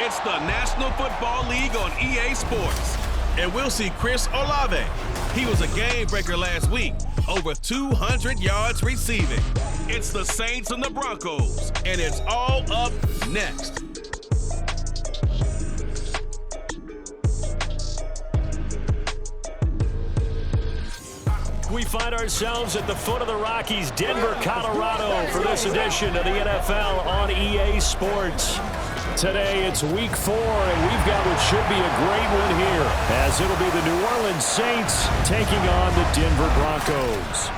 It's the National Football League on EA Sports. And we'll see Chris Olave. He was a game breaker last week, over 200 yards receiving. It's the Saints and the Broncos, and it's all up next. We find ourselves at the foot of the Rockies, Denver, Colorado, for this edition of the NFL on EA Sports. Today, it's week 4, and we've got what should be a great one here, as it'll be the New Orleans Saints taking on the Denver Broncos.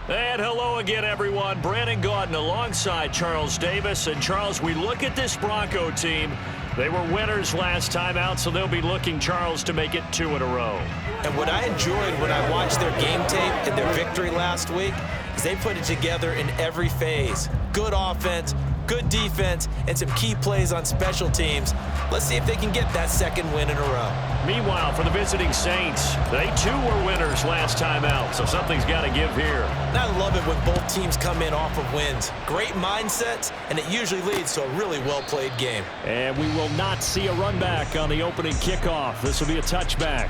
And hello again, everyone. Brandon Gaudin alongside Charles Davis. And Charles, we look at this Bronco team. They were winners last time out, so they'll be looking, Charles, to make it 2 in a row. And what I enjoyed when I watched their game tape and their victory last week is they put it together in every phase. Good offense, good defense, and some key plays on special teams. Let's see if they can get that second win in a row. Meanwhile, for the visiting Saints, they too were winners last time out, so something's got to give here. And I love it when both teams come in off of wins. Great mindsets, and it usually leads to a really well-played game. And we will not see a run back on the opening kickoff. This will be a touchback.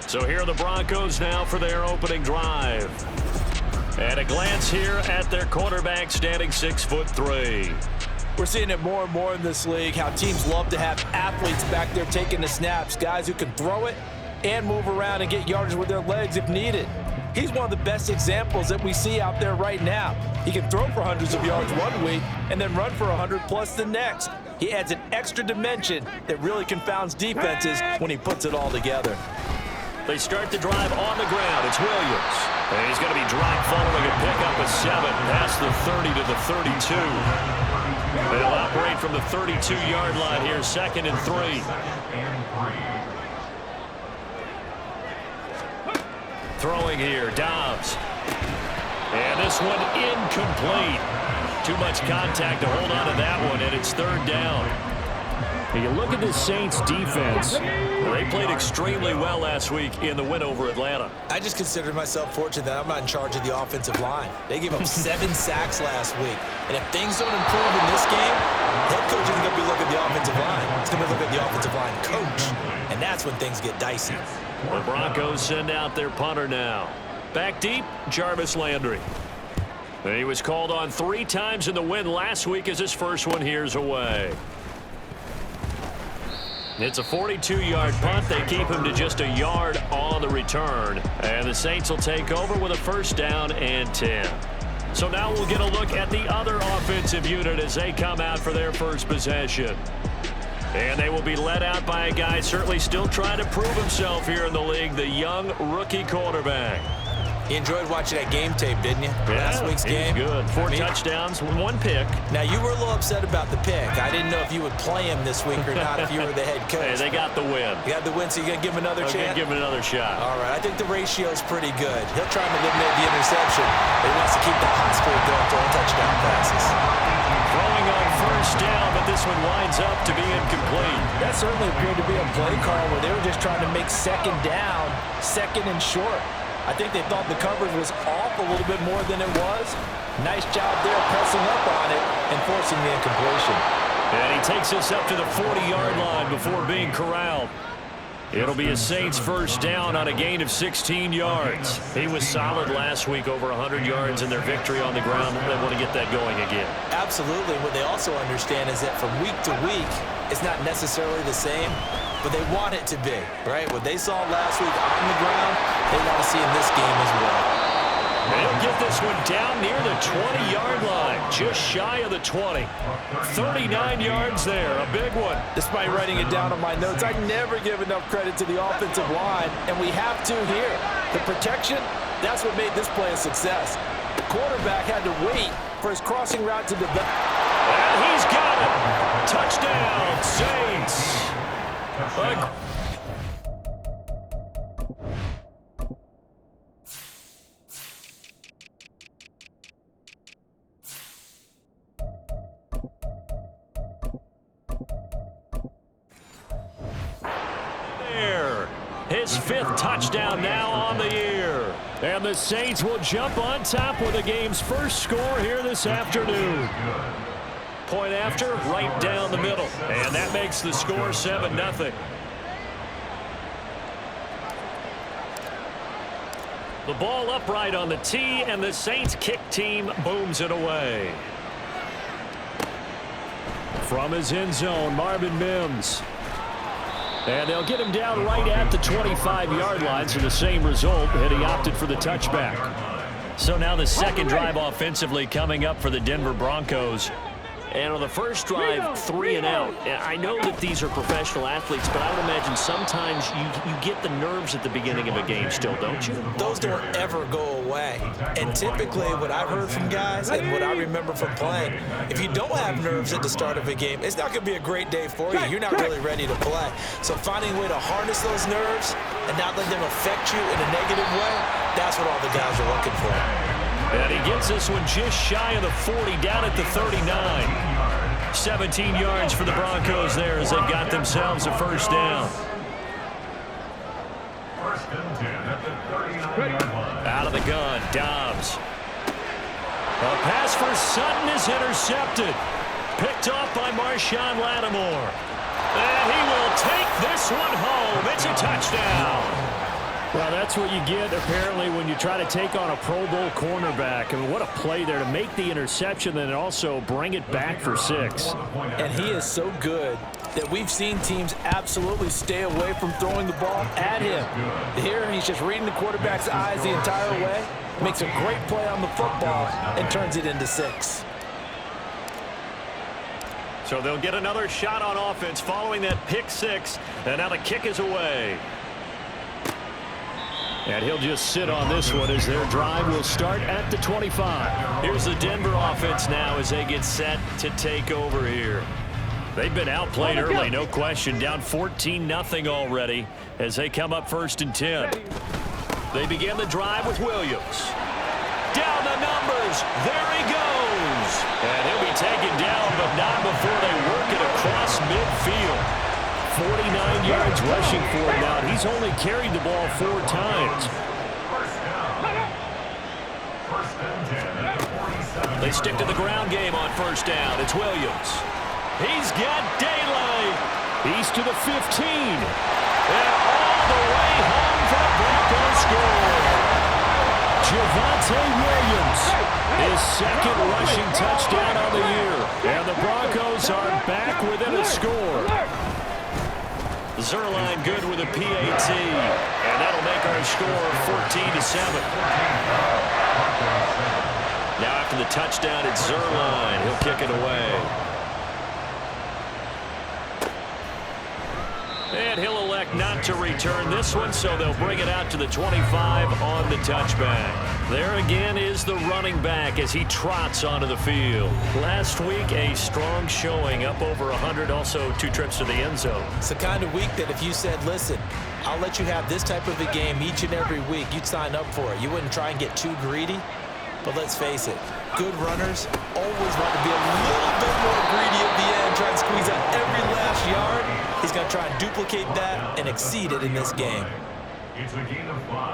So here are the Broncos now for their opening drive. And a glance here at their quarterback, standing 6'3". We're seeing it more and more in this league, how teams love to have athletes back there taking the snaps, guys who can throw it and move around and get yardage with their legs if needed. He's one of the best examples that we see out there right now. He can throw for hundreds of yards one week and then run for 100+ the next. He adds an extra dimension that really confounds defenses when he puts it all together. They start the drive on the ground. It's Williams. And he's going to be dropped following a pickup of 7 past the 30 to the 32. They'll operate from the 32-yard line here, 2nd and 3. Throwing here, Dobbs. And this one incomplete. Too much contact to hold on to that one, and it's 3rd down. You look at the Saints defense. They played extremely well last week in the win over Atlanta. I just consider myself fortunate that I'm not in charge of the offensive line. They gave up 7 sacks last week. And if things don't improve in this game, head coach isn't going to be looking at the offensive line. He's going to look at the offensive line coach. And that's when things get dicey. The Broncos send out their punter now. Back deep, Jarvis Landry. He was called on 3 times in the win last week as his first one here's away. It's a 42-yard punt. They keep him to just a yard on the return. And the Saints will take over with a 1st down and 10. So now we'll get a look at the other offensive unit as they come out for their first possession. And they will be led out by a guy certainly still trying to prove himself here in the league, the young rookie quarterback. You enjoyed watching that game tape, didn't you? Yeah, last week's game. Good. 4 touchdowns, 1 pick. Now, you were a little upset about the pick. I didn't know if you would play him this week or not if you were the head coach. Hey, they got the win. You got the win, so you're going to give him another chance? Give him another shot. All right. I think the ratio's pretty good. He'll try and eliminate the interception, but he wants to keep that hot streak going, throwing touchdown passes. Throwing on 1st down, but this one winds up to be incomplete. That certainly appeared to be a play call where they were just trying to make 2nd down, 2nd and short. I think they thought the coverage was off a little bit more than it was. Nice job there pressing up on it and forcing the incompletion. And he takes us up to the 40-yard line before being corralled. It'll be a Saints 1st down on a gain of 16 yards. He was solid last week, over 100 yards in their victory on the ground. They want to get that going again. Absolutely. What they also understand is that from week to week, it's not necessarily the same, but they want it to be, right? What they saw last week on the ground, they want to see in this game as well. They'll get this one down near the 20-yard line, just shy of the 20. 39 yards there, a big one. Despite writing it down on my notes, I never give enough credit to the offensive line, and we have to here. The protection, that's what made this play a success. The quarterback had to wait for his crossing route to develop. And he's got it. Touchdown, Saints. His 5th touchdown now on the year. And the Saints will jump on top with the game's first score here this afternoon. Point after, right down the middle. And that makes the score 7-0. The ball upright on the tee, and the Saints kick team booms it away. From his end zone, Marvin Mims. And they'll get him down right at the 25-yard line, so the same result, and he opted for the touchback. So now the second drive offensively coming up for the Denver Broncos. And on the first drive, 3 and out. I know that these are professional athletes, but I would imagine sometimes you get the nerves at the beginning of a game still, don't you? Those don't ever go away. And typically what I've heard from guys and what I remember from playing, if you don't have nerves at the start of a game, it's not going to be a great day for you. You're not really ready to play. So finding a way to harness those nerves and not let them affect you in a negative way, that's what all the guys are looking for. And he gets this one just shy of the 40, down at the 39. 17 yards for the Broncos there as they've got themselves a first down. Out of the gun, Dobbs. A pass for Sutton is intercepted. Picked off by Marshawn Lattimore. And he will take this one home. It's a touchdown. Well, that's what you get, apparently, when you try to take on a Pro Bowl cornerback. I mean, what a play there to make the interception and also bring it back for 6. And he is so good that we've seen teams absolutely stay away from throwing the ball at him. Here, he's just reading the quarterback's eyes the entire way, makes a great play on the football, and turns it into 6. So they'll get another shot on offense following that pick 6, and now the kick is away. And he'll just sit on this one as their drive will start at the 25. Here's the Denver offense now as they get set to take over here. They've been outplayed early, no question. Down 14-0 already as they come up 1st and 10. They begin the drive with Williams. Down the numbers. There he goes. And he'll be taken down, but not before they work it across midfield. 49 yards rushing for him now. He's only carried the ball 4 times. They stick to the ground game on 1st down. It's Williams. He's got daylight. He's to the 15. And all the way home for the Broncos score. Javonte Williams, his 2nd rushing touchdown on the year. And the Broncos are back within a score. Zuerlein good with a PAT, and that'll make our score 14-7. Now after the touchdown, it's Zuerlein. He'll kick it away. And he'll elect not to return this one, so they'll bring it out to the 25 on the touchback. There again is the running back as he trots onto the field. Last week, a strong showing, up over 100, also 2 trips to the end zone. It's the kind of week that if you said, listen, I'll let you have this type of a game each and every week, you'd sign up for it. You wouldn't try and get too greedy. But let's face it, good runners always want to be a little bit more greedy at the end, try and squeeze out every last yard. He's going to try and duplicate that and exceed it in this game.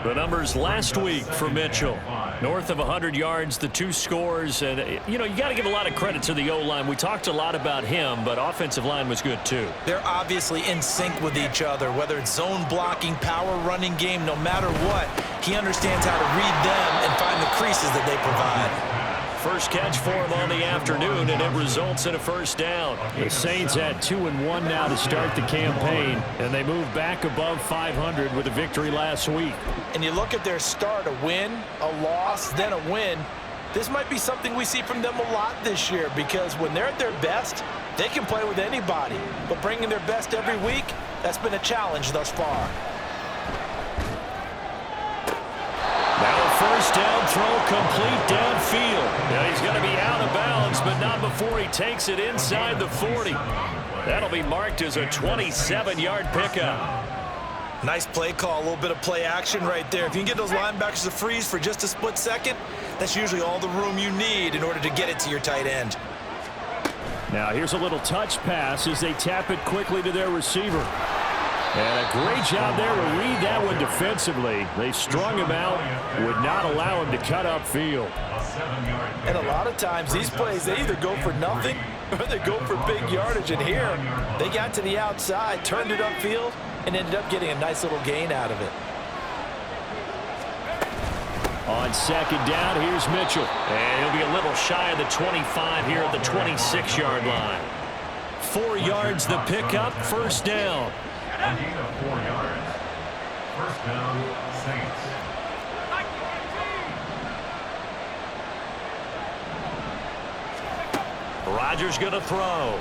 The numbers last week for Mitchell. North of 100 yards, the 2 scores. And, you know, you got to give a lot of credit to the O-line. We talked a lot about him, but offensive line was good too. They're obviously in sync with each other, whether it's zone blocking, power running game, no matter what. He understands how to read them and find the creases that they provide. First catch for him on the afternoon, and it results in a first down. The Saints at 2-1 now to start the campaign, and they move back above 500 with a victory last week. And you look at their start, a win, a loss, then a win. This might be something we see from them a lot this year, because when they're at their best, they can play with anybody. But bringing their best every week, that's been a challenge thus far. Now a first down throw complete downfield. Now he's going to be out of bounds, but not before he takes it inside the 40. That'll be marked as a 27-yard pickup. Nice play call, a little bit of play action right there. If you can get those linebackers to freeze for just a split second, that's usually all the room you need in order to get it to your tight end. Now here's a little touch pass as they tap it quickly to their receiver. And a great job there to read that one defensively. They strung him out, would not allow him to cut upfield. And a lot of times these plays, they either go for nothing or they go for big yardage. And here, they got to the outside, turned it upfield, and ended up getting a nice little gain out of it. On second down, here's Mitchell. And he'll be a little shy of the 25 here at the 26-yard line. 4 yards the pickup, first down. A gain of 4 yards. First down, Saints. Rodgers going to throw.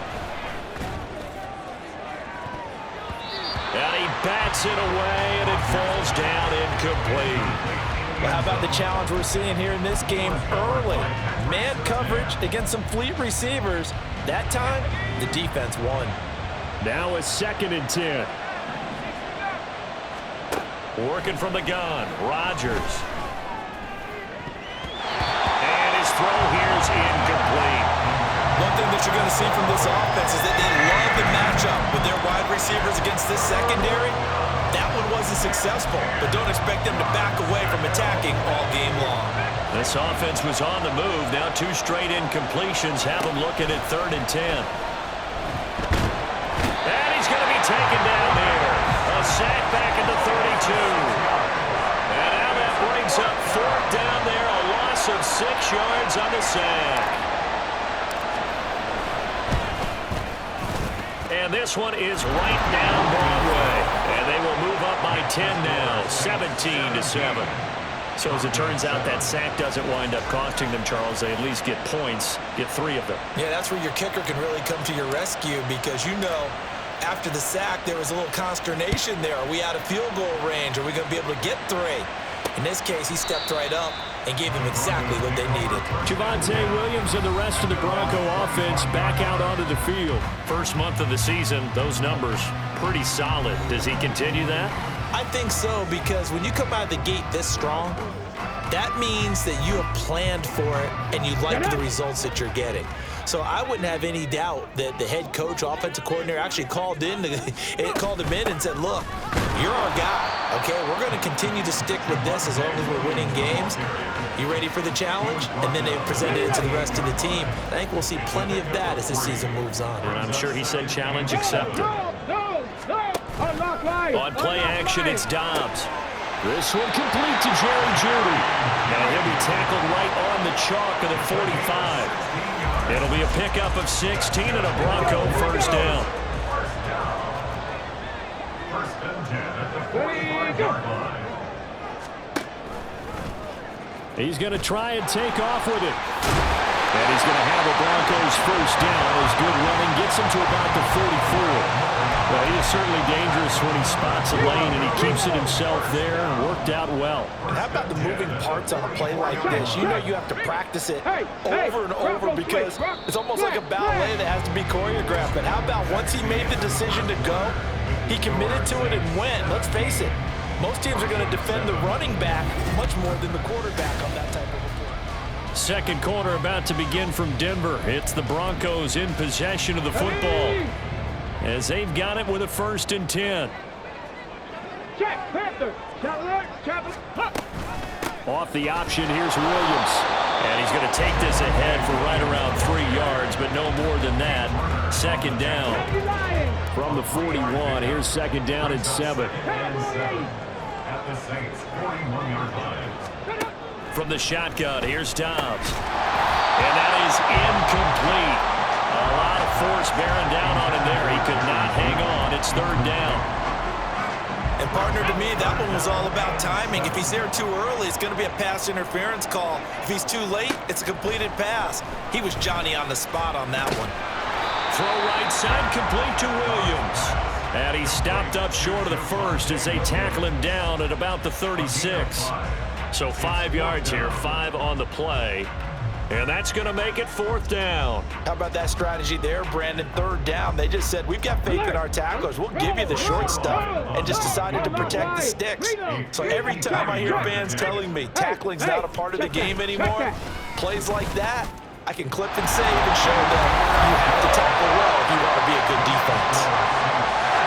And he bats it away, and it falls down incomplete. Well, how about the challenge we're seeing here in this game early? Man coverage against some fleet receivers. That time, the defense won. Now it's 2nd and 10. Working from the gun, Rodgers. And his throw here's incomplete. One thing that you're going to see from this offense is that they love the matchup with their wide receivers against this secondary. That one wasn't successful, but don't expect them to back away from attacking all game long. This offense was on the move. Now 2 straight incompletions have them looking at 3rd and 10. And he's going to be taken down there. A sack back at the 32. And now that brings up 4th down there. A loss of 6 yards on the sack. And this one is right down Broadway. And they will move up by 10 now, 17-7. So as it turns out, that sack doesn't wind up costing them, Charles. They at least get points, get 3 of them. Yeah, that's where your kicker can really come to your rescue because you know after the sack there was a little consternation there. Are we out of field goal range? Are we going to be able to get 3? In this case, he stepped right up and gave them exactly what they needed. Javonte Williams and the rest of the Bronco offense back out onto the field. First month of the season, those numbers pretty solid. Does he continue that? I think so, because when you come out of the gate this strong, that means that you have planned for it and you like the results that you're getting. So I wouldn't have any doubt that the head coach, offensive coordinator, actually called him in and said, look, you're our guy, okay? We're going to continue to stick with this as long as we're winning games. You ready for the challenge? And then they presented it to the rest of the team. I think we'll see plenty of that as the season moves on. And I'm sure he said challenge accepted. On play action, it's Dobbs. This one complete to Jerry Jeudy. And he'll be tackled right on the chalk of the 45. It'll be a pickup of 16 and a Bronco first down. First and 10 at the 45-yard line. He's going to try and take off with it. And he's going to have a Broncos first down. His good running gets him to about the 44. Well, he is certainly dangerous when he spots a lane, and he keeps it himself there and worked out well. And how about the moving parts on a play like this? You know you have to practice it over and over because it's almost like a ballet that has to be choreographed. But how about once he made the decision to go, he committed to it and went. Let's face it, most teams are going to defend the running back much more than the quarterback on that type of a play. Second quarter about to begin from Denver. It's the Broncos in possession of the football as they've got it with a 1st and 10. Off the option, here's Williams. And he's going to take this ahead for right around 3 yards, but no more than that. 2nd down from the 41. Here's 2nd down and 7. At the Saints 41-yard line. From the shotgun, here's Dobbs. And that is incomplete. A lot of force bearing down on him there. He could not hang on. It's 3rd down. And partner, to me, that one was all about timing. If he's there too early, it's going to be a pass interference call. If he's too late, it's a completed pass. He was Johnny on the spot on that one. Throw right side, complete to Williams. And he stopped up short of the first as they tackle him down at about the 36. So 5 yards here, 5 on the play. And that's going to make it 4th down. How about that strategy there, Brandon? 3rd down. They just said, we've got faith in our tacklers. We'll give you the short stuff, and just decided to protect the sticks. So every time I hear fans telling me tackling's not a part of the game anymore, plays like that, I can clip and save and show them you have to tackle well if you want to be a good defense.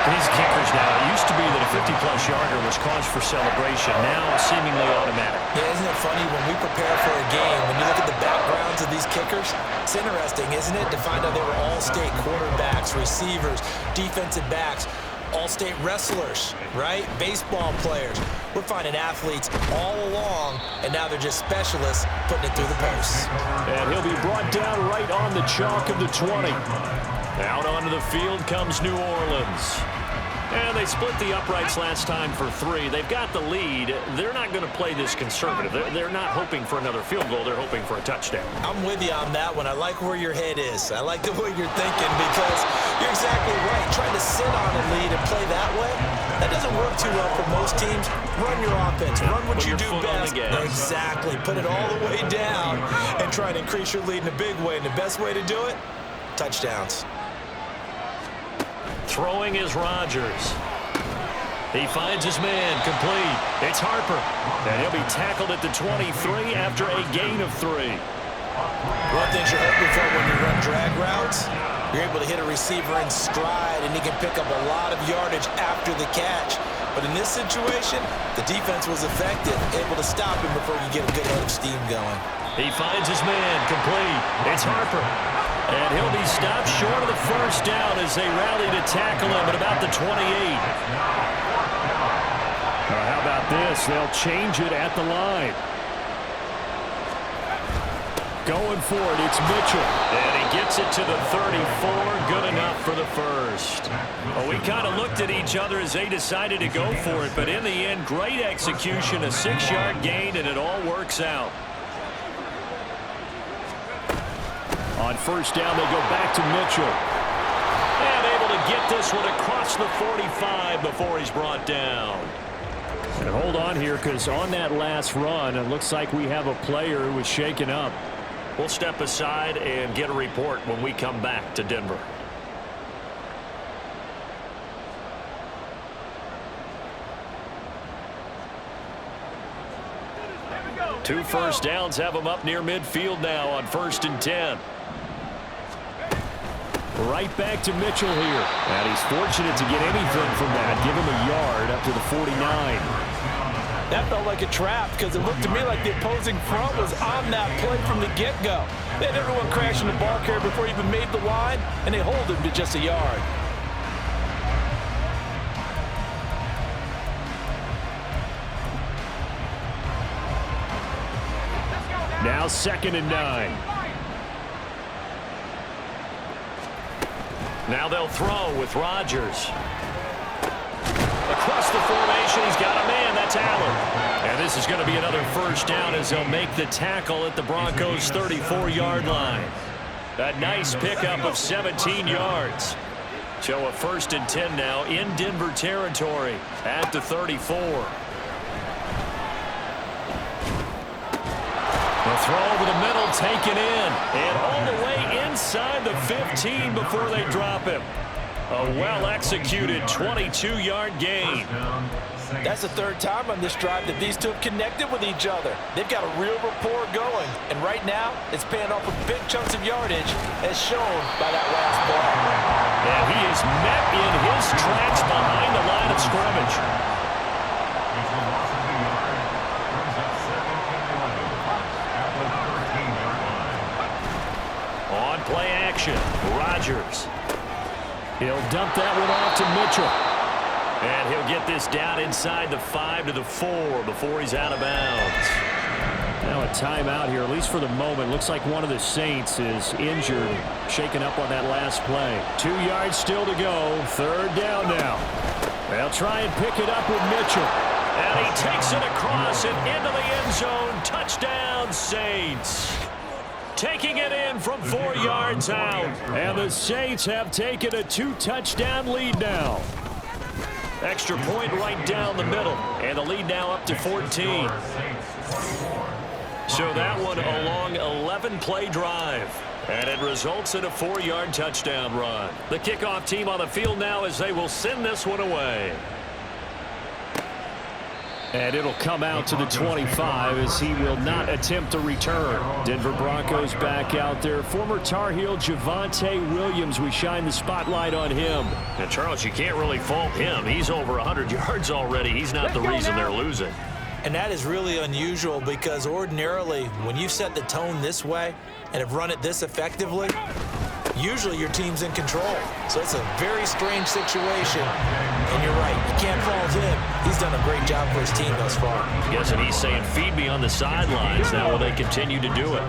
These kickers now, it used to be that a 50-plus yarder was cause for celebration. Now seemingly automatic. Yeah, isn't it funny when we prepare for a game, when you look at the backgrounds of these kickers, it's interesting, isn't it, to find out they were all-state quarterbacks, receivers, defensive backs, all-state wrestlers, right? Baseball players. We're finding athletes all along, and now they're just specialists putting it through the posts. And he'll be brought down right on the chalk of the 20. Out onto the field comes New Orleans. And they split the uprights last time for 3. They've got the lead. They're not going to play this conservative. They're not hoping for another field goal. They're hoping for a touchdown. I'm with you on that one. I like where your head is. I like the way you're thinking because you're exactly right. Trying to sit on a lead and play that way, that doesn't work too well for most teams. Run your offense. Run what you do best. Exactly. Put it all the way down and try and increase your lead in a big way. And the best way to do it, touchdowns. Throwing is Rodgers. He finds his man, complete. It's Harper. And he'll be tackled at the 23 after a gain of 3. One thing you're hoping for when you run drag routes, you're able to hit a receiver in stride, and he can pick up a lot of yardage after the catch. But in this situation, the defense was effective, able to stop him before you get a good head of steam going. He finds his man, complete. It's Harper. And he'll be stopped short of the first down as they rally to tackle him at about the 28. How about this? They'll change it at the line. Going for it, it's Mitchell. And he gets it to the 34. Good enough for the first. Well, we kind of looked at each other as they decided to go for it. But in the end, great execution, a 6-yard gain, and it all works out. On first down, they go back to Mitchell. And able to get this one across the 45 before he's brought down. And hold on here, because on that last run, it looks like we have a player who was shaken up. We'll step aside and get a report when we come back to Denver. Two first downs have them up near midfield now on 1st and 10. Right back to Mitchell here. And he's fortunate to get anything from that. Give him a yard up to the 49. That felt like a trap because it looked to me like the opposing front was on that play from the get-go. They had everyone crashing the ball carrier before he even made the line, and they hold him to just a yard. Now 2nd and 9. Now they'll throw with Rodgers. Across the formation, he's got a man. That's Allen. And this is going to be another first down as they'll make the tackle at the Broncos' 34-yard line. A nice pickup of 17 yards. So a 1st and 10 now in Denver territory at the 34. The throw over the middle, taken in, and all the way inside the 15 before they drop him. A well-executed 22-yard gain. That's the 3rd time on this drive that these two have connected with each other. They've got a real rapport going, and right now it's paying off with big chunks of yardage, as shown by that last play. And he is met in his tracks behind the line of scrimmage. On play action, Rodgers. He'll dump that one off to Mitchell. And he'll get this down inside the 5 to the 4 before he's out of bounds. Now a timeout here, at least for the moment. Looks like one of the Saints is injured, shaken up on that last play. 2 yards still to go. 3rd down now. They'll try and pick it up with Mitchell. And he takes it across and into the end zone. Touchdown, Saints. Taking it in from 4 yards out. And the Saints have taken a 2-touchdown lead now. Extra point right down the middle. And the lead now up to 14. So that one a long 11-play drive. And it results in a 4-yard touchdown run. The kickoff team on the field now as they will send this one away. And it'll come out to the 25 as he will not attempt a return. Denver Broncos back out there. Former Tar Heel Javonte Williams, we shine the spotlight on him. And Charles, you can't really fault him. He's over 100 yards already. He's not the reason they're losing. And that is really unusual because ordinarily, when you set the tone this way and have run it this effectively, usually your team's in control. So it's a very strange situation. And you're right, you can't fault him. He's done a great job for his team thus far. Guessing he's saying, feed me on the sidelines. Now will they continue to do it?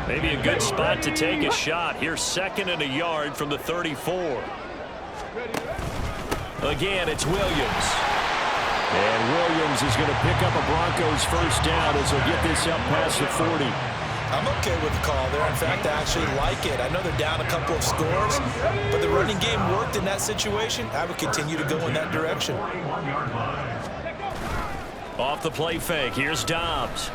Maybe a good spot to take a shot. Here's 2nd and a yard from the 34. Again, it's Williams. And Williams is going to pick up a Broncos first down as he'll get this up past the 40. I'm okay with the call there. In fact, I actually like it. I know they're down a couple of scores, but the running game worked in that situation. I would continue to go in that direction. Off the play fake, here's Dobbs.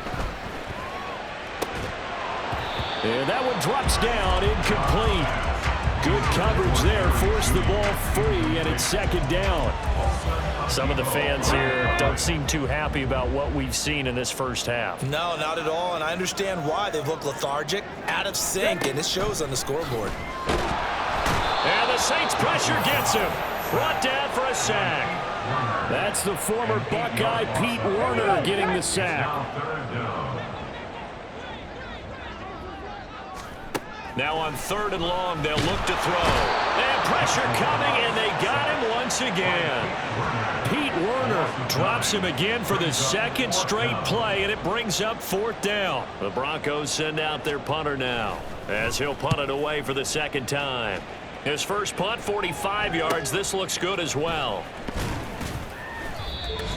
And that one drops down, incomplete. Good coverage there, forced the ball free, and it's 2nd down. Some of the fans here don't seem too happy about what we've seen in this first half. No, not at all, and I understand why. They've looked lethargic, out of sync, and it shows on the scoreboard. And the Saints pressure gets him. Brought down for a sack. That's the former Buckeye Pete Werner getting the sack. Now on 3rd and long, they'll look to throw. And pressure coming, and they got him once again. Pete Werner drops him again for the 2nd straight play, and it brings up 4th down. The Broncos send out their punter now, as he'll punt it away for the 2nd time. His first punt, 45 yards. This looks good as well.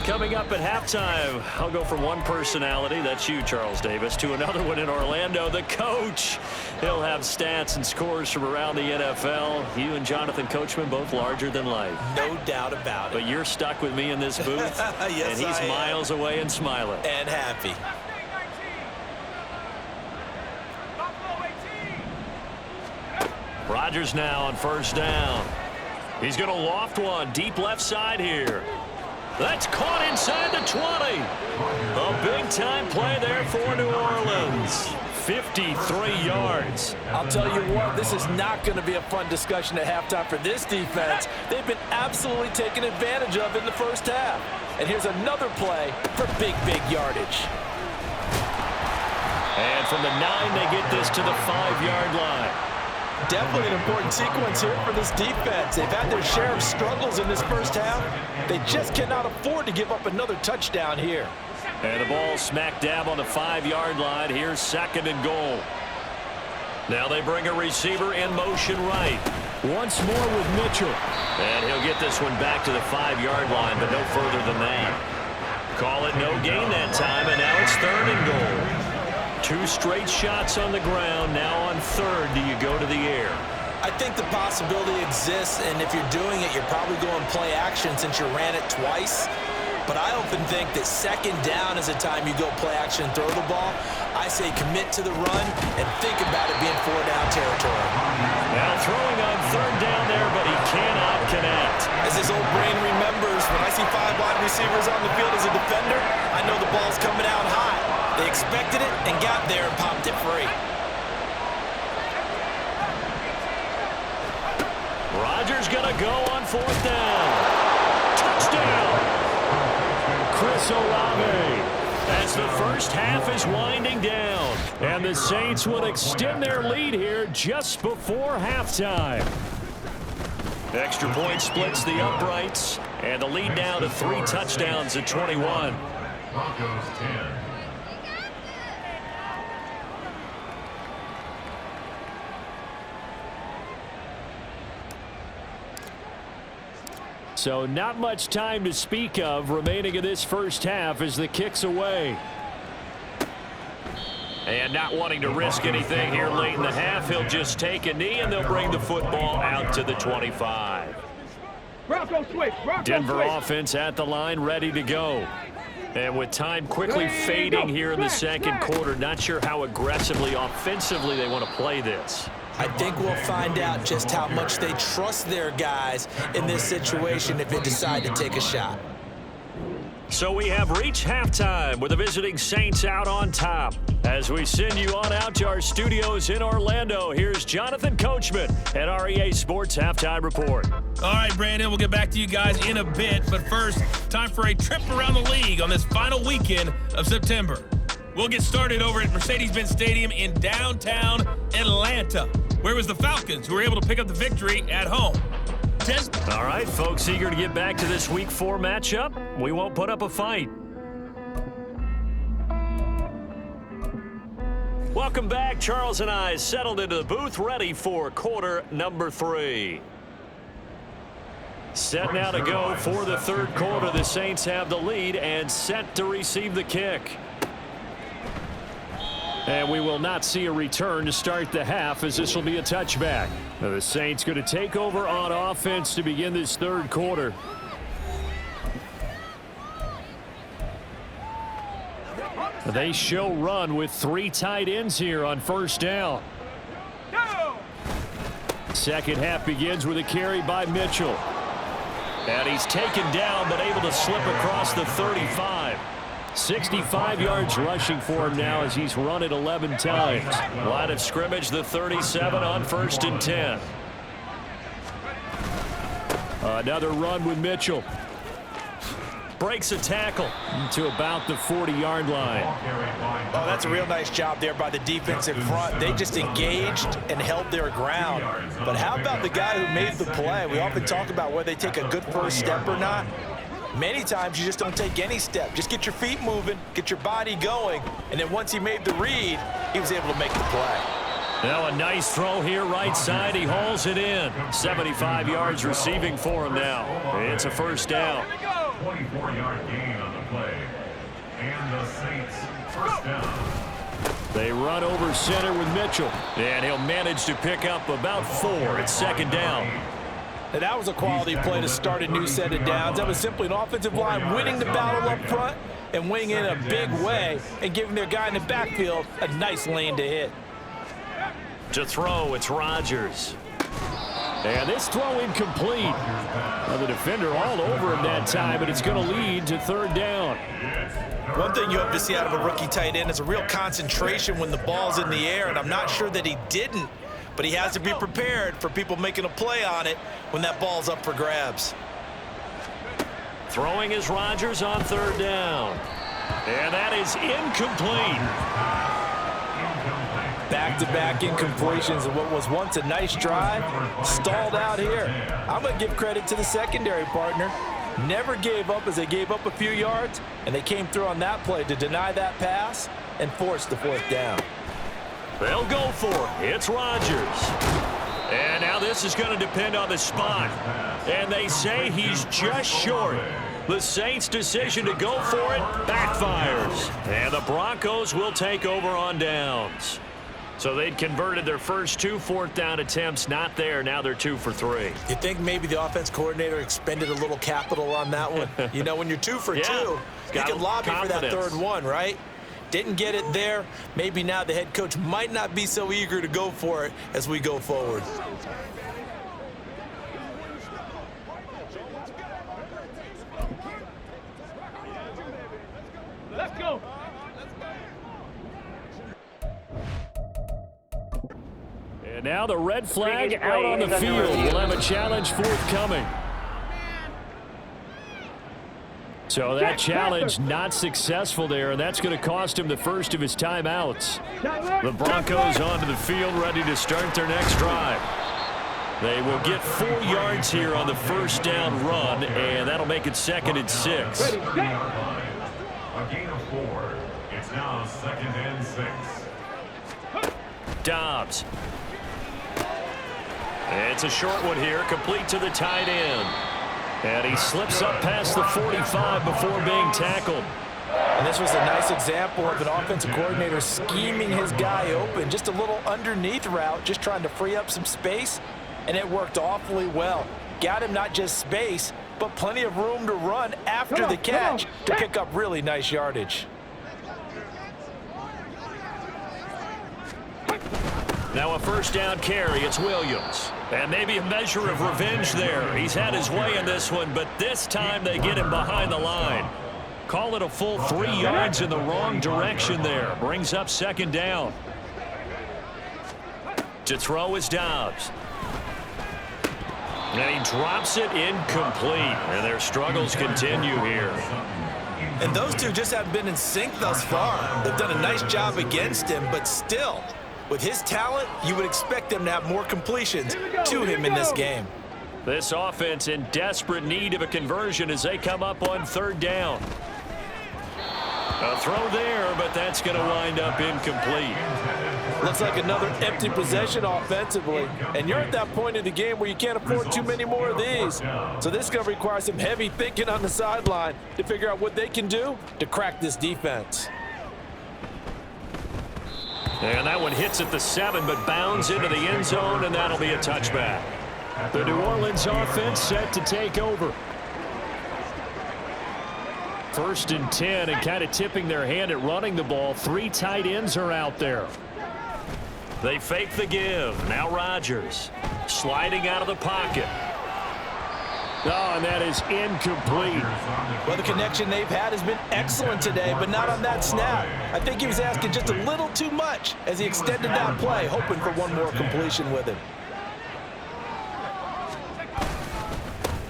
Coming up at halftime, I'll go from one personality, that's you, Charles Davis, to another one in Orlando, the coach. He'll have stats and scores from around the NFL. You and Jonathan Coachman both larger than life. No doubt about it. But you're stuck with me in this booth, yes, and he's miles away and smiling. And happy. Rodgers now on 1st down. He's going to loft one deep left side here. That's caught inside the 20. A big-time play there for New Orleans. 53 yards. I'll tell you what, this is not going to be a fun discussion at halftime for this defense. They've been absolutely taken advantage of in the first half. And here's another play for big yardage. And from the 9, they get this to the 5-yard line. Definitely an important sequence here for this defense. They've had their share of struggles in this first half. They just cannot afford to give up another touchdown here. And the ball smack dab on the 5-yard line. Here's 2nd and goal. Now they bring a receiver in motion right. Once more with Mitchell. And he'll get this one back to the 5-yard line, but no further than that. Call it no gain that time, and now it's 3rd and goal. 2 straight shots on the ground. Now on 3rd, do you go to the air? I think the possibility exists, and if you're doing it, you're probably going play action since you ran it twice. But I often think that 2nd down is a time you go play action and throw the ball. I say commit to the run and think about it being 4-down territory. Now throwing on 3rd down there, but he cannot connect. As his old brain remembers, when I see 5 wide receivers on the field as a defender, I know the ball's coming out high. They expected it and got there and popped it free. Rodgers gonna go on 4th down. Touchdown! Chris Olave. As the first half is winding down. And the Saints will extend their lead here just before halftime. Extra point splits the uprights. And the lead now to 3 touchdowns at 21. Broncos 10. So not much time to speak of remaining in this first half as the kick's away. And not wanting to risk anything here late in the half, he'll just take a knee and they'll bring the football out to the 25. Denver offense at the line, ready to go. And with time quickly fading here in the second quarter, not sure how aggressively, offensively they want to play this. I think we'll find out just how much they trust their guys in this situation if they decide to take a shot. So we have reached halftime with the visiting Saints out on top. As we send you on out to our studios in Orlando, here's Jonathan Coachman at our EA Sports Halftime Report. All right, Brandon, we'll get back to you guys in a bit. But first, time for a trip around the league on this final weekend of September. We'll get started over at Mercedes-Benz Stadium in downtown Atlanta, where it was the Falcons who were able to pick up the victory at home. All right, folks, eager to get back to this Week 4 matchup? We won't put up a fight. Welcome back. Charles and I settled into the booth, ready for quarter number 3. Set now to go for the third quarter. The Saints have the lead and set to receive the kick. And we will not see a return to start the half, as this will be a touchback. Now the Saints going to take over on offense to begin this third quarter. They show run with 3 tight ends here on first down. Second half begins with a carry by Mitchell. And he's taken down, but able to slip across the 35. 65 yards rushing for him now as he's run it 11 times. Line of scrimmage, the 37 on 1st and 10. Another run with Mitchell. Breaks a tackle to about the 40-yard line. Oh, that's a real nice job there by the defense in front. They just engaged and held their ground. But how about the guy who made the play? We often talk about whether they take a good first step or not. Many times you just don't take any step. Just get your feet moving, get your body going, and then once he made the read, he was able to make the play. Now a nice throw here right side. He hauls it in. 75 yards receiving for him now. It's a first down. 24-yard gain on the play. And the Saints first down. They run over center with Mitchell. And he'll manage to pick up about 4. It's second down. Now that was a quality play to start a new set of downs. That was simply an offensive line winning the battle up front and winning in a big way and giving their guy in the backfield a nice lane to hit. To throw, it's Rodgers. And this throw incomplete. Well, the defender all over him that time, but it's going to lead to third down. One thing you hope to see out of a rookie tight end is a real concentration when the ball's in the air, and I'm not sure that he didn't, but he has to be prepared for people making a play on it when that ball's up for grabs. Throwing is Rodgers on third down. And that is incomplete. Back-to-back incompletions of what was once a nice drive, stalled out here. I'm going to give credit to the secondary partner. Never gave up as they gave up a few yards, and they came through on that play to deny that pass and force the fourth down. They'll go for it. It's Rodgers. And now this is going to depend on the spot. And they say he's just short. The Saints' decision to go for it backfires. And the Broncos will take over on downs. So they'd converted their first 2 fourth down attempts, not there. Now they're 2 for 3. You think maybe the offense coordinator expended a little capital on that one? You know, when you're 2 for 2, you can lobby for that third one, right? Didn't get it there. Maybe now the head coach might not be so eager to go for it as we go forward. Let's go. And now the red flag out on the field. We'll have a challenge forthcoming. So that challenge not successful there, and that's going to cost him the first of his timeouts. The Broncos onto the field, ready to start their next drive. They will get 4 yards here on the first down run, and that'll make it 2nd and 6. A gain of 4. It's now 2nd and 6. Dobbs. It's a short one here, complete to the tight end. And he slips up past the 45 before being tackled. And this was a nice example of an offensive coordinator scheming his guy open. Just a little underneath route, just trying to free up some space, and it worked awfully well. Got him not just space, but plenty of room to run after the catch to pick up really nice yardage. Now a first down carry, it's Williams. And maybe a measure of revenge there. He's had his way in this one, but this time they get him behind the line. call it a full 3 yards in the wrong direction there. Brings up second down. To throw is Dobbs. And he drops it incomplete. And their struggles continue here. And those two just haven't been in sync thus far. They've done a nice job against him, but still, with his talent, you would expect them to have more completions to him in this game. This offense in desperate need of a conversion as they come up on third down. A throw there, but that's going to wind up incomplete. Looks like another empty possession offensively. And you're at that point in the game where you can't afford too many more of these. So this is going to require some heavy thinking on the sideline to figure out what they can do to crack this defense. And that one hits at the 7, but bounds into the end zone, and that'll be a touchback. The New Orleans offense set to take over. 1st and 10, and kind of tipping their hand at running the ball. 3 tight ends are out there. They fake the give. Now Rodgers sliding out of the pocket. Oh, and that is incomplete. Well, the connection they've had has been excellent today, but not on that snap. I think he was asking just a little too much as he extended that play, hoping for one more completion with him.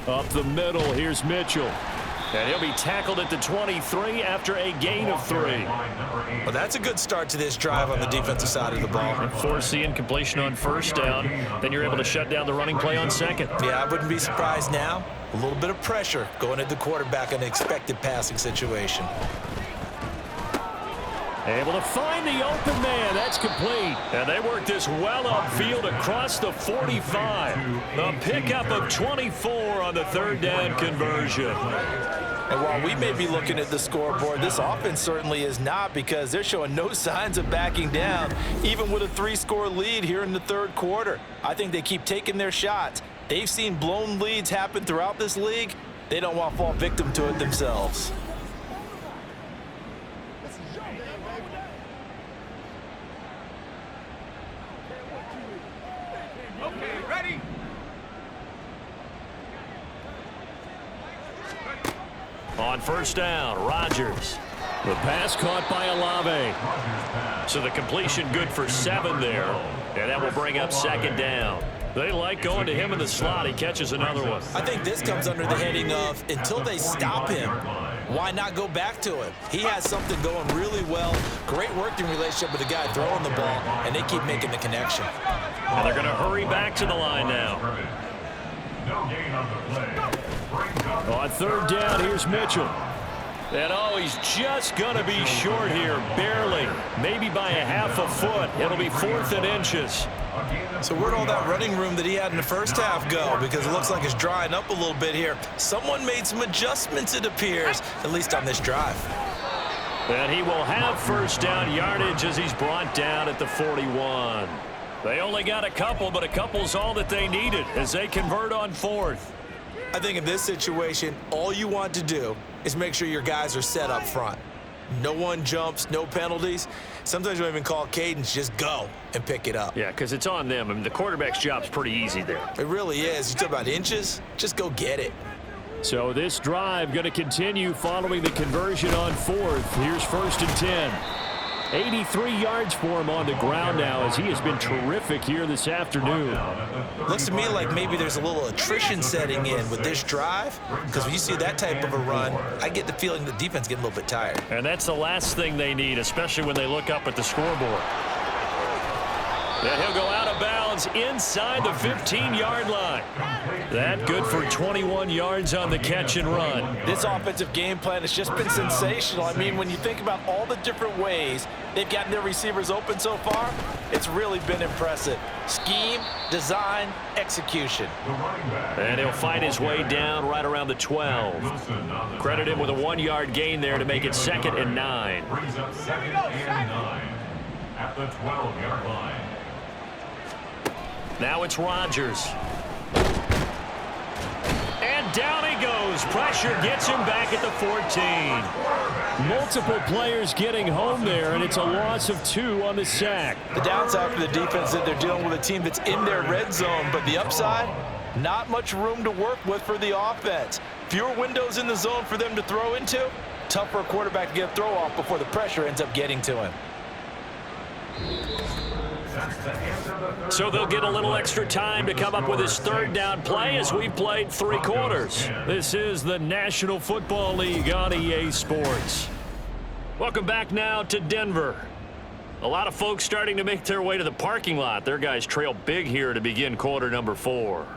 Up the middle, here's Mitchell. And he'll be tackled at the 23 after a gain of 3. Well, that's a good start to this drive on the defensive side of the ball. Force the incompletion on 1st down. Then you're able to shut down the running play on 2nd. Yeah, I wouldn't be surprised now. A little bit of pressure going at the quarterback in an expected passing situation. Able to find the open man. That's complete. And they work this well upfield across the 45. A pickup of 24 on the 3rd down conversion. And while we may be looking at the scoreboard, this offense certainly is not, because they're showing no signs of backing down, even with a 3-score lead here in the 3rd quarter. I think they keep taking their shots. They've seen blown leads happen throughout this league. They don't want to fall victim to it themselves. On 1st down, Rodgers. The pass caught by Olave. So the completion good for 7 there. And that will bring up 2nd down. They like going to him in the slot. He catches another one. I think this comes under the heading of, until they stop him, why not go back to him? He has something going really well. Great working relationship with the guy throwing the ball, and they keep making the connection. And they're going to hurry back to the line now. No gain on the play. On 3rd down, here's Mitchell. And oh, he's just going to be short here, barely. Maybe by a half a foot. It'll be 4th and inches. So where'd all that running room that he had in the first half go? Because it looks like it's drying up a little bit here. Someone made some adjustments, it appears, at least on this drive. And he will have 1st down yardage as he's brought down at the 41. They only got a couple, but a couple's all that they needed as they convert on 4th. I think in this situation, all you want to do is make sure your guys are set up front. No one jumps, no penalties. Sometimes you don't even call cadence, just go and pick it up. Yeah, because it's on them. I mean, the quarterback's job's pretty easy there. It really is. You talk about inches, just go get it. So this drive going to continue following the conversion on 4th. Here's 1st and 10. 83 yards for him on the ground now as he has been terrific here this afternoon. Looks to me like maybe there's a little attrition setting in with this drive, because when you see that type of a run, I get the feeling the defense getting a little bit tired. And that's the last thing they need, especially when they look up at the scoreboard. Then he'll go out of bounds inside the 15-yard line. That good for 21 yards on the catch and run. This offensive game plan has just been sensational. I mean, when you think about all the different ways they've gotten their receivers open so far, it's really been impressive. Scheme, design, execution. And he'll find his way down right around the 12. Credit him with a 1-yard gain there to make it 2nd and 9. Brings up 2nd and 9 at the 12-yard line. Now it's Rodgers. And down he goes. Pressure gets him back at the 14. Multiple players getting home there, and it's a loss of 2 on the sack. The downside for the defense that they're dealing with a team that's in their red zone, but the upside, not much room to work with for the offense. Fewer windows in the zone for them to throw into. Tough for a quarterback to get a throw off before the pressure ends up getting to him. So they'll get a little extra time to come up with his third down play as we've played 3 quarters. This is the National Football League on EA Sports. Welcome back now to Denver. A lot of folks starting to make their way to the parking lot. Their guys trail big here to begin quarter number 4.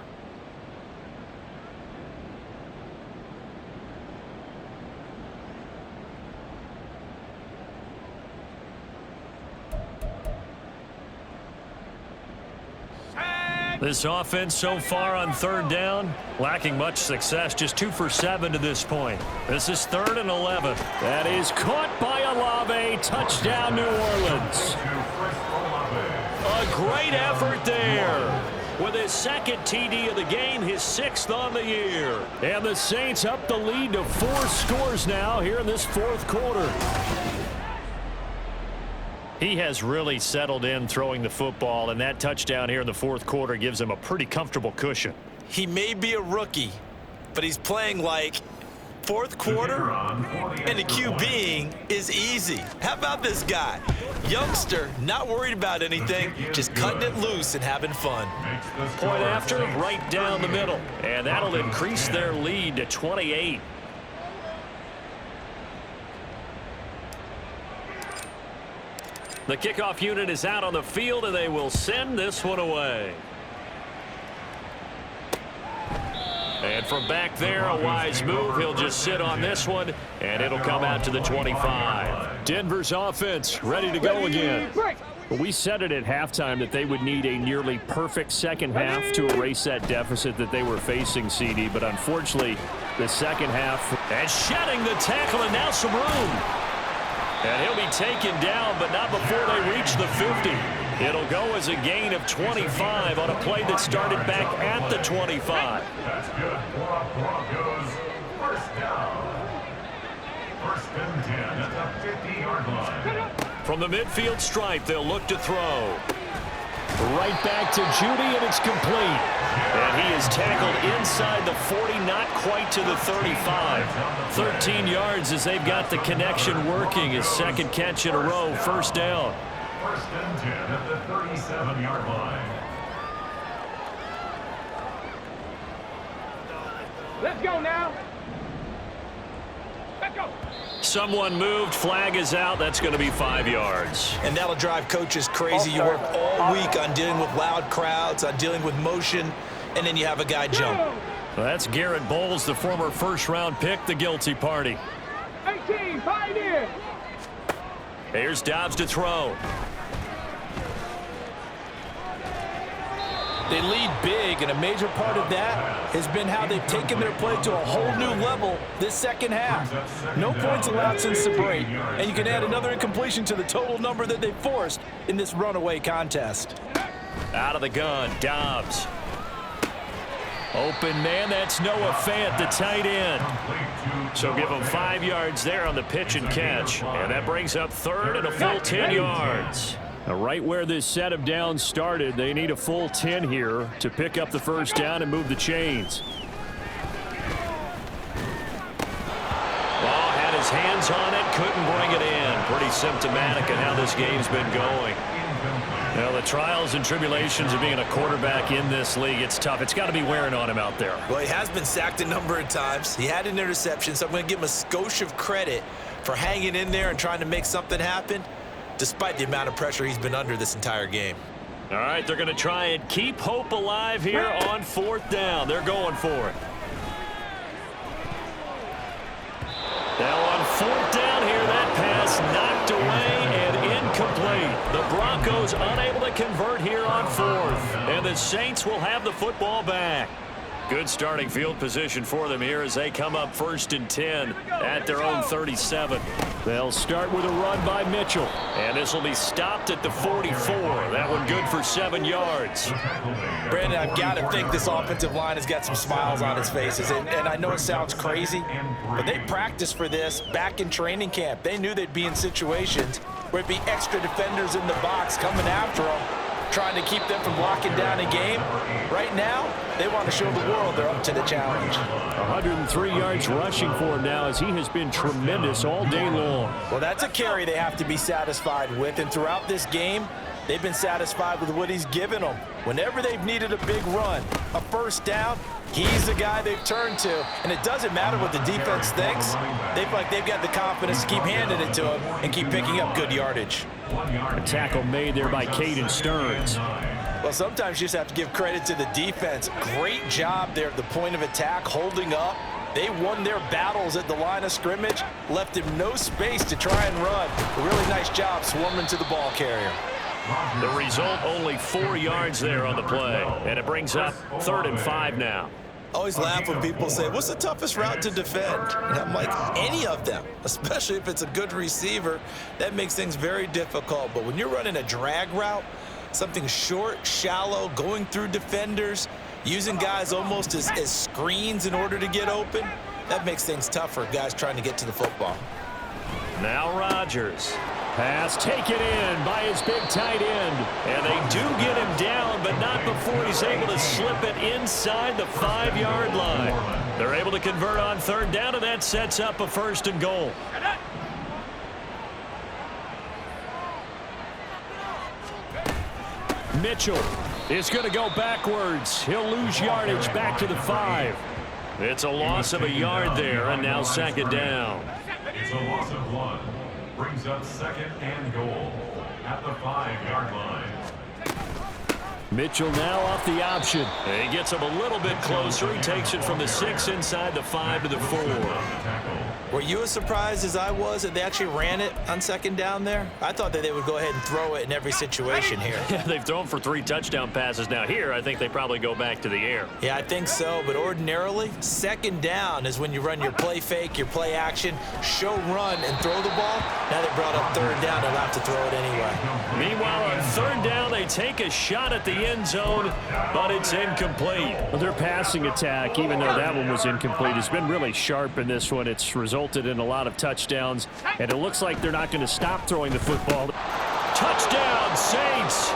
This offense so far on third down, lacking much success, just 2 for 7 to this point. This is 3rd and 11. That is caught by Olave. Touchdown, New Orleans. A great effort there. With his 2nd TD of the game, his 6th on the year. And the Saints up the lead to 4 scores now here in this 4th quarter. He has really settled in throwing the football, and that touchdown here in the 4th quarter gives him a pretty comfortable cushion. He may be a rookie, but he's playing like 4th quarter, and the QBing is easy. How about this guy? Youngster, not worried about anything, just cutting it loose and having fun. Point after, right down the middle. And that'll increase their lead to 28. The kickoff unit is out on the field, and they will send this one away. And from back there, a wise move. He'll just sit on this one, and it'll come out to the 25. Denver's offense ready to go again. We said it at halftime that they would need a nearly perfect second half to erase that deficit that they were facing, CD. But unfortunately, the second half. And shedding the tackle, and now some room. And he'll be taken down, but not before they reach the 50. It'll go as a gain of 25 on a play that started back at the 25. That's good. Broncos, first down. 1st and 10 at the 50-yard line. From the midfield stripe, they'll look to throw. Right back to Judy, and it's complete. And he is tackled inside the 40, not quite to the 35. 13 yards as they've got the connection working. His 2nd catch in a row, first down. 1st and 10 at the 37-yard line. Let's go now. Let's go. Someone moved, flag is out. That's going to be 5 yards. And that'll drive coaches crazy. You work all week on dealing with loud crowds, on dealing with motion, and then you have a guy jump. Well, that's Garrett Bowles, the former first-round pick, the guilty party. 18, Pioneer. Here's Dobbs to throw. They lead big, and a major part of that has been how they've taken their play to a whole new level this second half. No points allowed since the break, and you can add another incompletion to the total number that they forced in this runaway contest. Out of the gun, Dobbs. Open man, that's Noah Fant, the tight end. So give him 5 yards there on the pitch and catch. And that brings up 3rd and a full 10 yards. Now, right where this set of downs started, they need a full 10 here to pick up the first down and move the chains. Ball had his hands on it, couldn't bring it in. Pretty symptomatic of how this game's been going. Now, the trials and tribulations of being a quarterback in this league, it's tough. It's got to be wearing on him out there. Well, he has been sacked a number of times. He had an interception, so I'm going to give him a skosh of credit for hanging in there and trying to make something happen, despite the amount of pressure he's been under this entire game. All right, they're going to try and keep hope alive here on 4th down. They're going for it. Now on 4th down here, that pass knocked away and incomplete. The Broncos unable to convert here on 4th. And the Saints will have the football back. Good starting field position for them here as they come up 1st and 10 at their own 37. They'll start with a run by Mitchell. And this will be stopped at the 44. That one good for 7 yards. Brandon, I've got to think this offensive line has got some smiles on its faces. And I know it sounds crazy, but they practiced for this back in training camp. They knew they'd be in situations where it'd be extra defenders in the box coming after them, trying to keep them from locking down a game. Right now, They want to show the world they're up to the challenge. 103 yards rushing for him now as he has been tremendous all day long. Well, that's a carry they have to be satisfied with, and throughout this game, they've been satisfied with what he's given them. Whenever they've needed a big run, a first down, he's the guy they've turned to. And it doesn't matter what the defense thinks. They feel like they've got the confidence to keep handing it to him and keep picking up good yardage. A tackle made there by Caden Stearns. Well, sometimes you just have to give credit to the defense. Great job there at the point of attack, holding up. They won their battles at the line of scrimmage, left him no space to try and run. A really nice job swarming to the ball carrier. The result, only 4 yards there on the play. And it brings up 3rd and 5 now. I always laugh when people say, what's the toughest route to defend? And I'm like, any of them, especially if it's a good receiver. That makes things very difficult. But when you're running a drag route, something short, shallow, going through defenders, using guys almost as screens in order to get open, that makes things tough for guys trying to get to the football. Now Rodgers. Pass taken in by his big tight end. And they do get him down, but not before he's able to slip it inside the 5-yard line. They're able to convert on 3rd down, and that sets up a 1st and goal. Mitchell is going to go backwards. He'll lose yardage back to the 5. It's a loss of a yard there, and now 2nd down. It's a loss of 1. Brings up 2nd and goal at the 5-yard line. Mitchell now off the option. And he gets him a little bit closer. He takes it from the 6 inside the 5 to the 4. Were you as surprised as I was that they actually ran it on 2nd down there? I thought that they would go ahead and throw it in every situation here. Yeah, they've thrown for 3 touchdown passes. Now here, I think they probably go back to the air. Yeah, I think so, but ordinarily, 2nd down is when you run your play fake, your play action, show run, and throw the ball. Now they brought up 3rd down, they'll have to throw it anyway. Meanwhile, on 3rd down, they take a shot at the end zone, but it's incomplete. Well, their passing attack, even though that one was incomplete, has been really sharp in this one. It's resulted in a lot of touchdowns, and it looks like they're not going to stop throwing the football. Touchdown, Saints!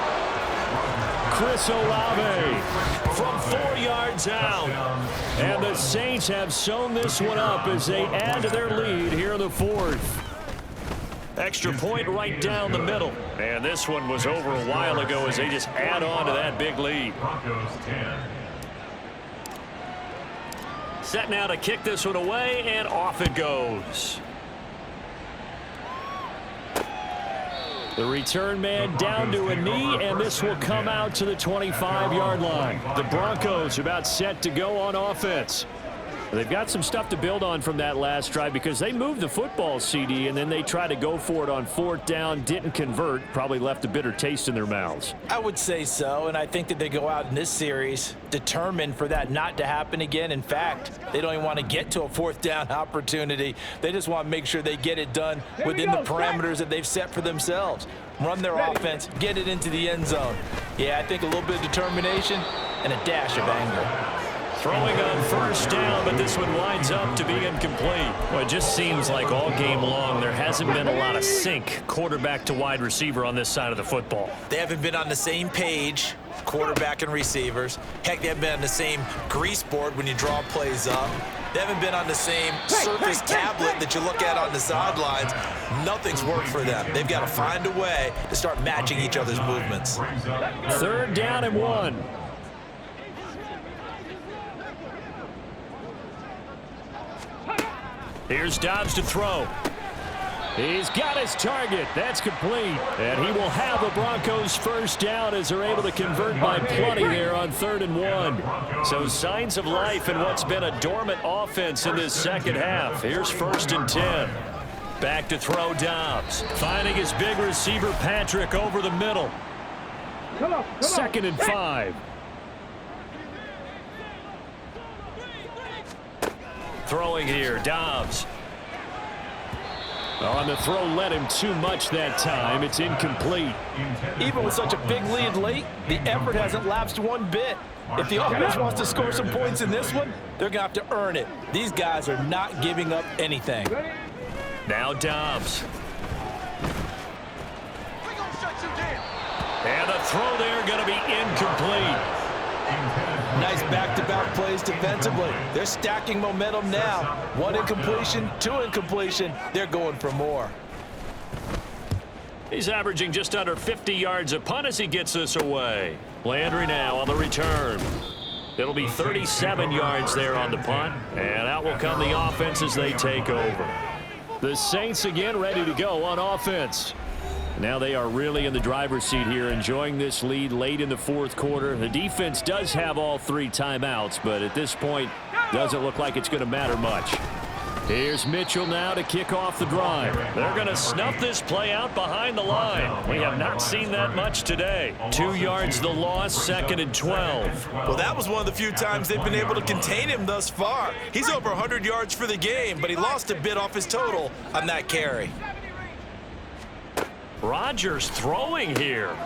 Chris Olave From 4 yards out. and the Saints have sewn this one up as they add to their lead here in the 4th. Extra point right down the middle. And this one was over a while ago as they just add on to that big lead. Broncos 10. Set now to kick this one away, and off it goes. The return man down to a knee, and this will come out to the 25-yard line. The Broncos about set to go on offense. They've got some stuff to build on from that last drive because they moved the football, CD, and then they tried to go for it on 4th down, didn't convert, probably left a bitter taste in their mouths. I would say so, and I think that they go out in this series determined for that not to happen again. In fact, they don't even want to get to a 4th down opportunity. They just want to make sure they get it done within the parameters that they've set for themselves. Run their offense, get it into the end zone. Yeah, I think a little bit of determination and a dash of anger. Throwing on 1st down, but this one winds up to be incomplete. Well, it just seems like all game long there hasn't been a lot of sync quarterback to wide receiver on this side of the football. They haven't been on the same page, quarterback and receivers. Heck, they haven't been on the same grease board when you draw plays up. They haven't been on the same Surface tablet that you look at on the sidelines. Nothing's worked for them. They've got to find a way to start matching each other's movements. 3rd down and 1. Here's Dobbs to throw. He's got his target. That's complete. And he will have the Broncos 1st down as they're able to convert by plenty there on 3rd and 1. So signs of life in what's been a dormant offense in this 2nd half. Here's 1st and 10. Back to throw Dobbs. Finding his big receiver Patrick over the middle. 2nd and 5. Throwing here, Dobbs. On the throw, led him too much that time. It's incomplete. Even with such a big lead late, the effort hasn't lapsed one bit. If the offense wants to score some points in this one, they're going to have to earn it. These guys are not giving up anything. Now Dobbs. And the throw there going to be incomplete. Nice back-to-back plays defensively. They're stacking momentum now. 1 incompletion, 2 incompletion. They're going for more. He's averaging just under 50 yards a punt as he gets this away. Landry now on the return. It'll be 37 yards there on the punt, and out will come the offense as they take over. The Saints again ready to go on offense. Now they are really in the driver's seat here, enjoying this lead late in the fourth quarter. The defense does have all 3 timeouts, but at this point, doesn't look like it's going to matter much. Here's Mitchell now to kick off the drive. They're going to snuff this play out behind the line. We have not seen that much today. 2 yards the loss, 2nd and 12. Well, that was one of the few times they've been able to contain him thus far. He's over 100 yards for the game, but he lost a bit off his total on that carry. Rodgers throwing here.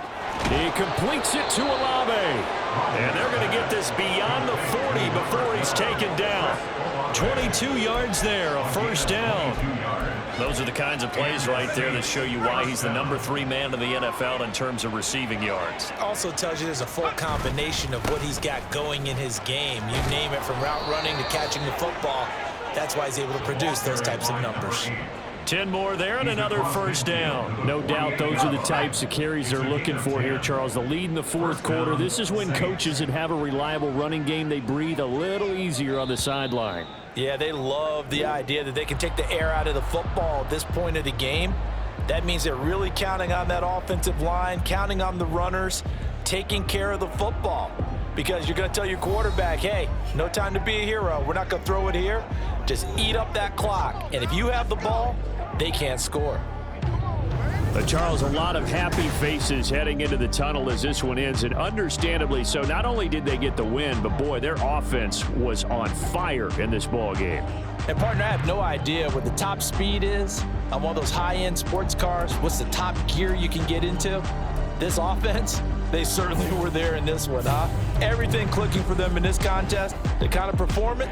He completes it to Olave. And they're going to get this beyond the 40 before he's taken down. 22 yards there, a first down. Those are the kinds of plays right there that show you why he's the number 3 man in the NFL in terms of receiving yards. Also tells you there's a full combination of what he's got going in his game. You name it, from route running to catching the football. That's why he's able to produce those types of numbers. 10 more there and another first down. No doubt those are the types of carries they're looking for here, Charles. The lead in the fourth quarter. This is when coaches that have a reliable running game, they breathe a little easier on the sideline. Yeah, they love the idea that they can take the air out of the football at this point of the game. That means they're really counting on that offensive line, counting on the runners, taking care of the football. Because you're going to tell your quarterback, hey, no time to be a hero. We're not going to throw it here. Just eat up that clock. And if you have the ball, they can't score. Charles, a lot of happy faces heading into the tunnel as this one ends, and understandably so. Not only did they get the win, but boy, their offense was on fire in this ball game. And partner, I have no idea what the top speed is on one of those high-end sports cars. What's the top gear you can get into? This offense, they certainly were there in this one, huh? Everything clicking for them in this contest, the kind of performance